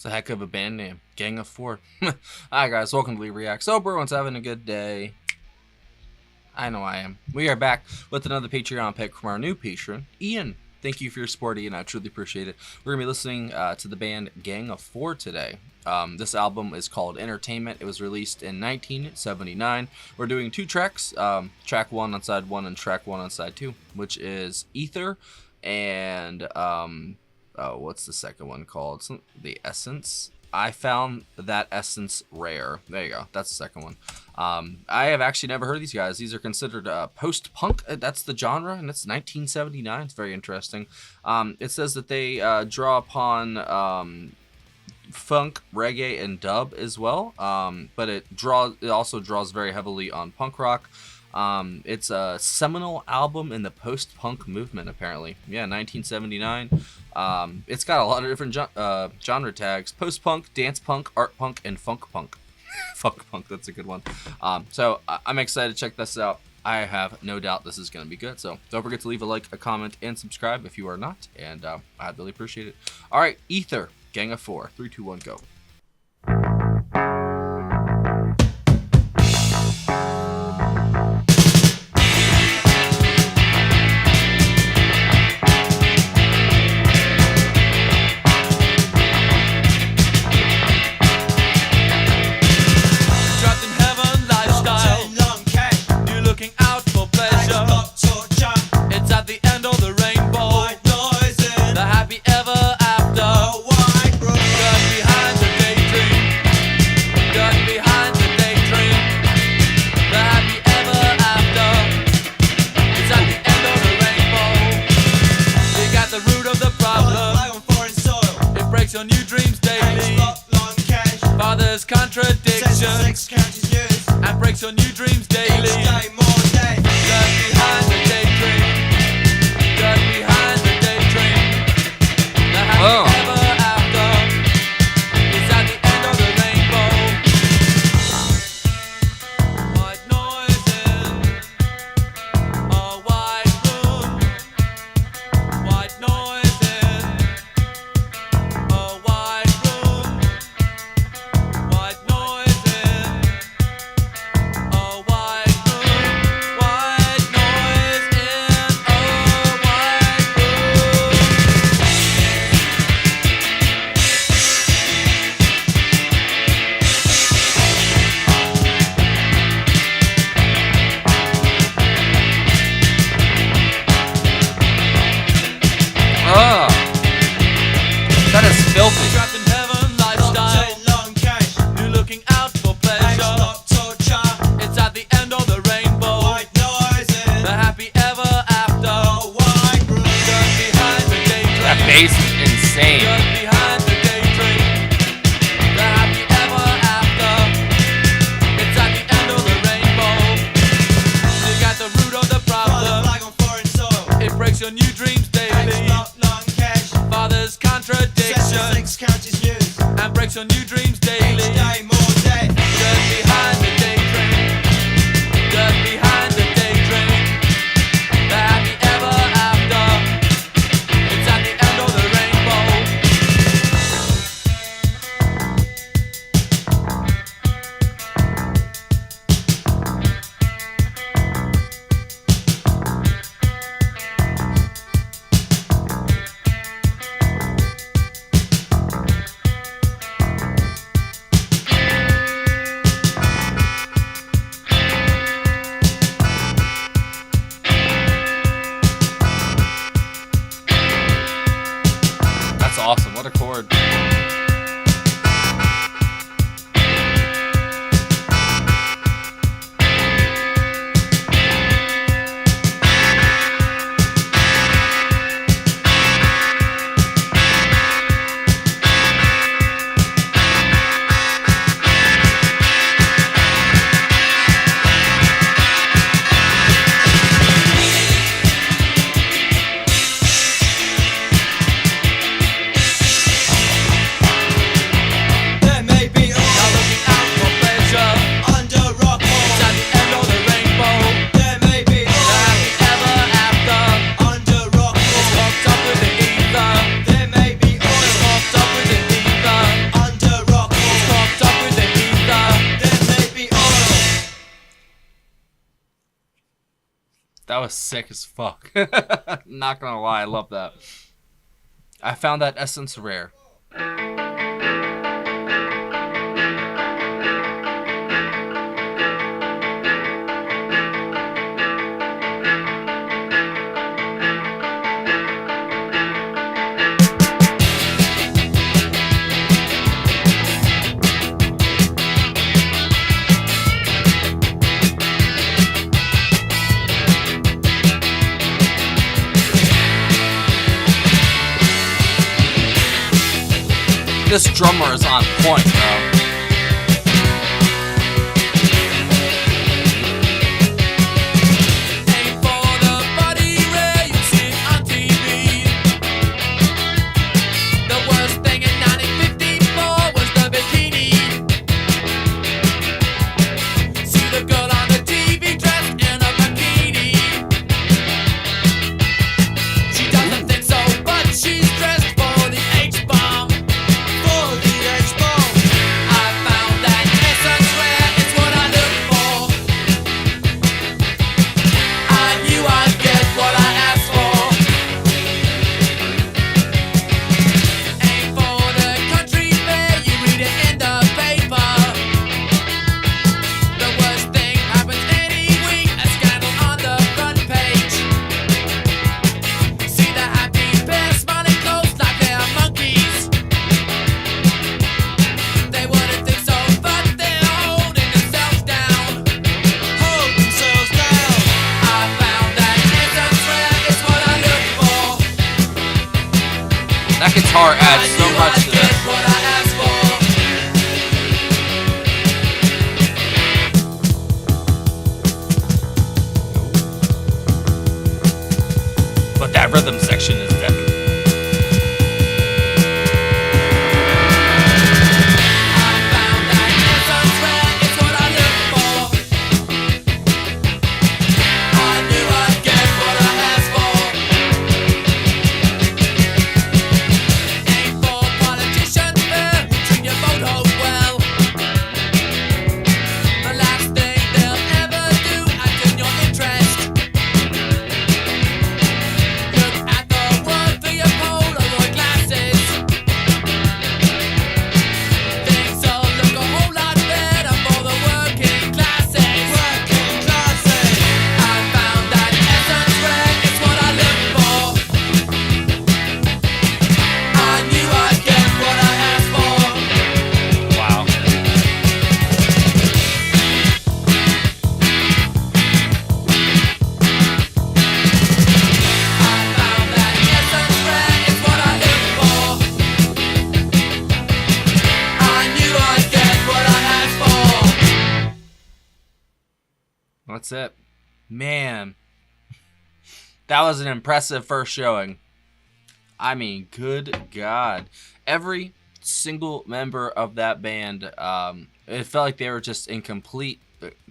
It's a heck of a band name. Gang of Four. Hi guys, welcome to Lee Reacts. Hope everyone's having a good day. I know I am. We are back with another Patreon pick from our new patron, Ian. Thank you for your support, Ian. I truly appreciate it. We're going to be listening to the band Gang of Four today. This album is called Entertainment. It was released in 1979. We're doing two tracks, track 1 on side 1 and track 1 on side 2, which is Ether and, what's the second one called? It's The Essence. I found that Essence rare. There you go. That's the second one. I have actually never heard of these guys. These are considered post-punk. That's the genre, and it's 1979. It's very interesting. It says that they draw upon funk, reggae, and dub as well. But it also draws very heavily on punk rock. It's a seminal album in the post-punk movement, apparently. Yeah, 1979. It's got a lot of different genre tags: post-punk, dance punk, art punk, and funk punk. Funk punk, that's a good one. So I'm excited to check this out. I have no doubt this is going to be good. So don't forget to leave a like, a comment, and subscribe if you are not. And I'd really appreciate it. All right, Ether, Gang of Four. 3, 2, 1, go. Your new dreams daily. Father's contradictions and breaks your new dreams daily. Dirt behind the daydream. Dirt behind the daydream. The happy ever after is at the end of the rainbow. White noise in a white room. White noise. That is filthy. Trapped in heaven lifestyle. You're looking out for pleasure. It's at the end of the rainbow. White noise in the happy ever after. White room. Dirt behind the daydream. That bass is insane. Dirt behind the daydream. The happy ever after. It's at the end of the rainbow. You got the root of the problem. It breaks your new dreams daily. Father's contradictions and breaks your new dreams daily. Dirt behind the daydream. Dirt behind the daydream. The happy ever after. It's at the end of the rainbow. That was sick as fuck. Not gonna lie, I love that. I found that essence rare. This drummer is on point, bro. Aim for the body where you see it on TV. The worst thing in 1954 was the bikini. See the girl on the TV dressed in a bikini. She doesn't think so, but she's dressed for the H-bomb. I found that essence rare, it's what I look for. I knew I'd get what I asked for. Aim for the country fair, you read it in the paper. The worst thing happens any week, a scandal on the front page. See the happy pair smiling close like they are monkeys. They wouldn't think so, but they're holding themselves down. I found that essence rare, it's what I look for. That guitar adds so I much knew to I'd get this. what I asked for. But that rhythm section is deadly. I found that essence rare, it's what I look for. I knew I'd get what I asked for. Aim for politicians there who treat your photo well. The last thing they'll ever do act in your interest. Look at the world through your Polaroid glasses. Things will look a whole lot better for the working classes. I found that essence rare, it's what I look for. I knew I'd get what I asked for. Wow. I found that essence rare, it's what I look for. I knew I'd get what I asked for. That's it. Man. That was an impressive first showing. I mean, good God. Every single member of that band, it felt like they were just in complete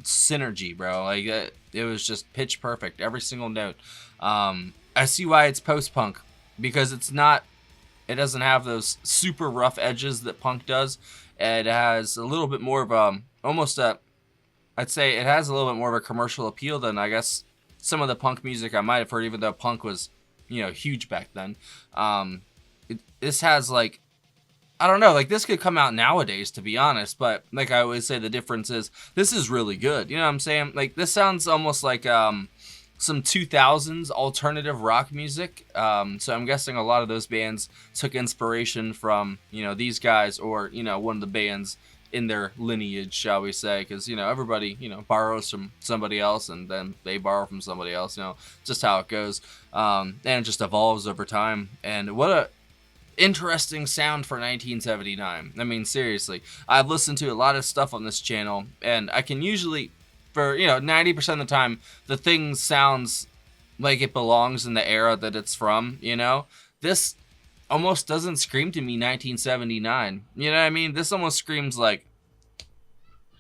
synergy, bro. Like, it was just pitch perfect. Every single note. I see why it's post-punk. Because it doesn't have those super rough edges that punk does. It has a little bit more of I'd say it has a little bit more of a commercial appeal than, I guess, some of the punk music I might have heard, even though punk was, huge back then. This has, like, I don't know, like, this could come out nowadays, to be honest, but, like I always say, the difference is, this is really good, you know what I'm saying? Like, this sounds almost like, some 2000s alternative rock music, so I'm guessing a lot of those bands took inspiration from, these guys, or, one of the bands in their lineage, shall we say, because, everybody, borrows from somebody else, and then they borrow from somebody else, just how it goes, and it just evolves over time, and what a interesting sound for 1979. I mean, seriously, I've listened to a lot of stuff on this channel, and I can usually, for, 90% of the time, the thing sounds like it belongs in the era that it's from, This almost doesn't scream to me 1979. You know what I mean? This almost screams like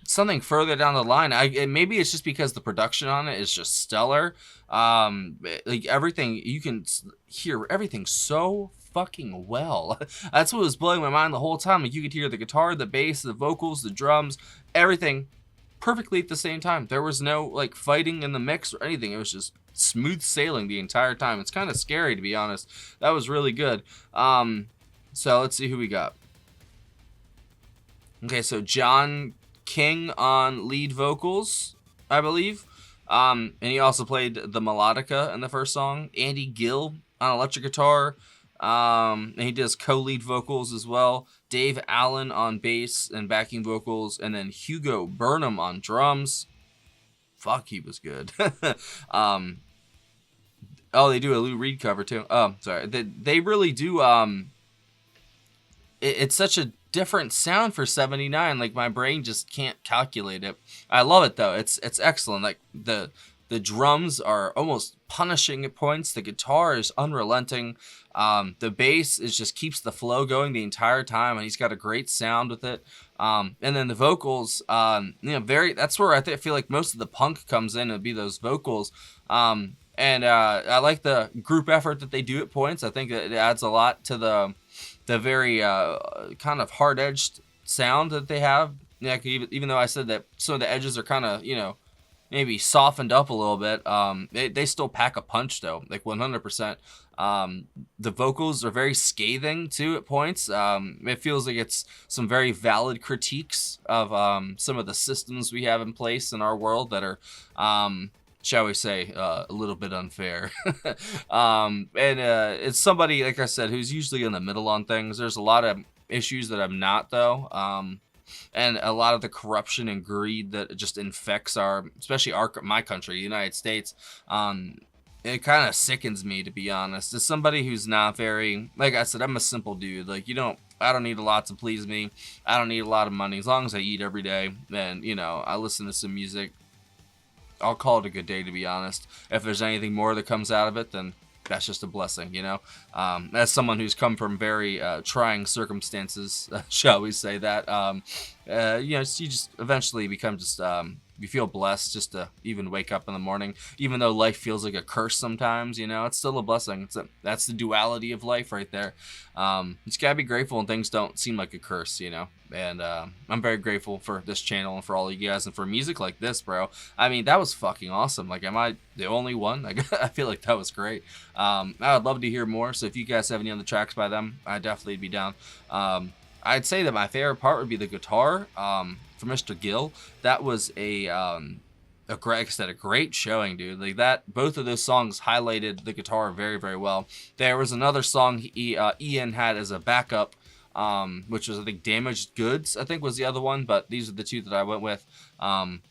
something further down the line. Maybe it's just because the production on it is just stellar. Like everything, you can hear everything so fucking well. That's what was blowing my mind the whole time. Like you could hear the guitar, the bass, the vocals, the drums, everything perfectly at the same time. There was no like fighting in the mix or anything. It was just smooth sailing the entire time. It's kind of scary, to be honest. That was really good. So let's see who we got. Okay, so John King on lead vocals, I believe. And he also played the melodica in the first song. Andy Gill on electric guitar. And he does co-lead vocals as well. Dave Allen on bass and backing vocals. And then Hugo Burnham on drums. Fuck, he was good. Oh, they do a Lou Reed cover too. Oh, sorry. They really do. It's such a different sound for 79. Like, my brain just can't calculate it. I love it though. It's excellent. Like, the drums are almost punishing at points. The guitar is unrelenting. The bass just keeps the flow going the entire time, and he's got a great sound with it. And then the vocals, that's where I feel like most of the punk comes in, and be those vocals. And I like the group effort that they do at points. I think that it adds a lot to the very kind of hard-edged sound that they have. Yeah, even though I said that some of the edges are kind of, maybe softened up a little bit, they still pack a punch though, like 100%. The vocals are very scathing too at points. It feels like it's some very valid critiques of some of the systems we have in place in our world that are, shall we say, a little bit unfair. It's somebody, like I said, who's usually in the middle on things. There's a lot of issues that I'm not though. And a lot of the corruption and greed that just infects especially my country, the United States. It kind of sickens me, to be honest. As somebody who's not very, like I said, I'm a simple dude. Like, I don't need a lot to please me. I don't need a lot of money. As long as I eat every day, and, I listen to some music, I'll call it a good day, to be honest. If there's anything more that comes out of it, then that's just a blessing, As someone who's come from very trying circumstances, shall we say that, you just eventually become just, you feel blessed just to even wake up in the morning, even though life feels like a curse sometimes, it's still a blessing. That's the duality of life right there. You just gotta be grateful when things don't seem like a curse, and I'm very grateful for this channel and for all of you guys and for music like this, bro. I mean, that was fucking awesome. Like, am I the only one? I feel like that was great. I would love to hear more, so if you guys have any other tracks by them, I'd definitely be down. I'd say that my favorite part would be the guitar for Mr. Gill. That was a great showing, dude. Like that, both of those songs highlighted the guitar very, very well. There was another song Ian had as a backup, which was, I think, Damaged Goods, I think was the other one, but these are the two that I went with.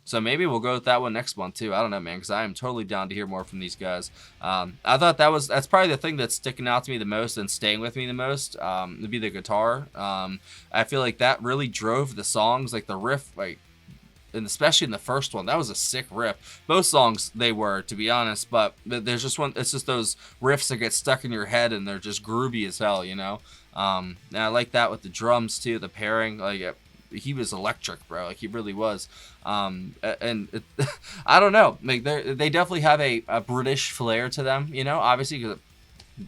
So maybe we'll go with that one next month too. I don't know, man, because I am totally down to hear more from these guys. I thought that's probably the thing that's sticking out to me the most and staying with me the most, would be the guitar. I feel like that really drove the songs, like the riff, and especially in the first one, that was a sick riff. Both songs they were, to be honest, but there's just one. It's just those riffs that get stuck in your head and they're just groovy as hell, And I like that with the drums too, the pairing. Like, he was electric, bro. Like, he really was. I don't know. Like, they definitely have a British flair to them, Obviously, because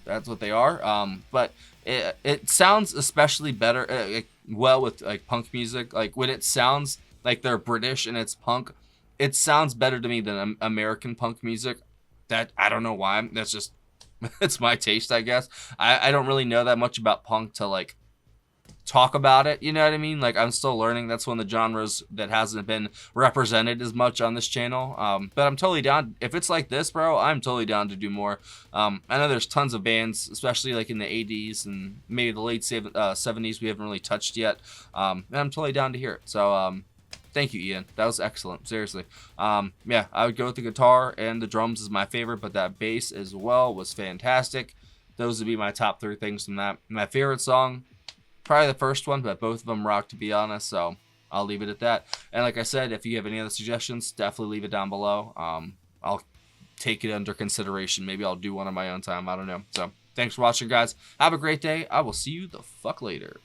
that's what they are. But it sounds especially better, well, with like punk music. Like, when it sounds like they're British and it's punk, it sounds better to me than American punk music. That, I don't know why. That's just, it's my taste, I guess. I don't really know that much about punk to like talk about it, you know what I mean? Like, I'm still learning. That's one of the genres that hasn't been represented as much on this channel. But I'm totally down. If it's like this, bro, I'm totally down to do more. I know there's tons of bands, especially like in the 80s and maybe the late 70s we haven't really touched yet. And I'm totally down to hear it. So, thank you, Ian. That was excellent. Seriously. Yeah, I would go with the guitar and the drums is my favorite, but that bass as well was fantastic. Those would be my top 3 things from that. My favorite song, probably the first one, but both of them rock, to be honest, so I'll leave it at that. And like I said, if you have any other suggestions, definitely leave it down below. I'll take it under consideration. Maybe I'll do one on my own time. I don't know. So thanks for watching, guys. Have a great day. I will see you the fuck later.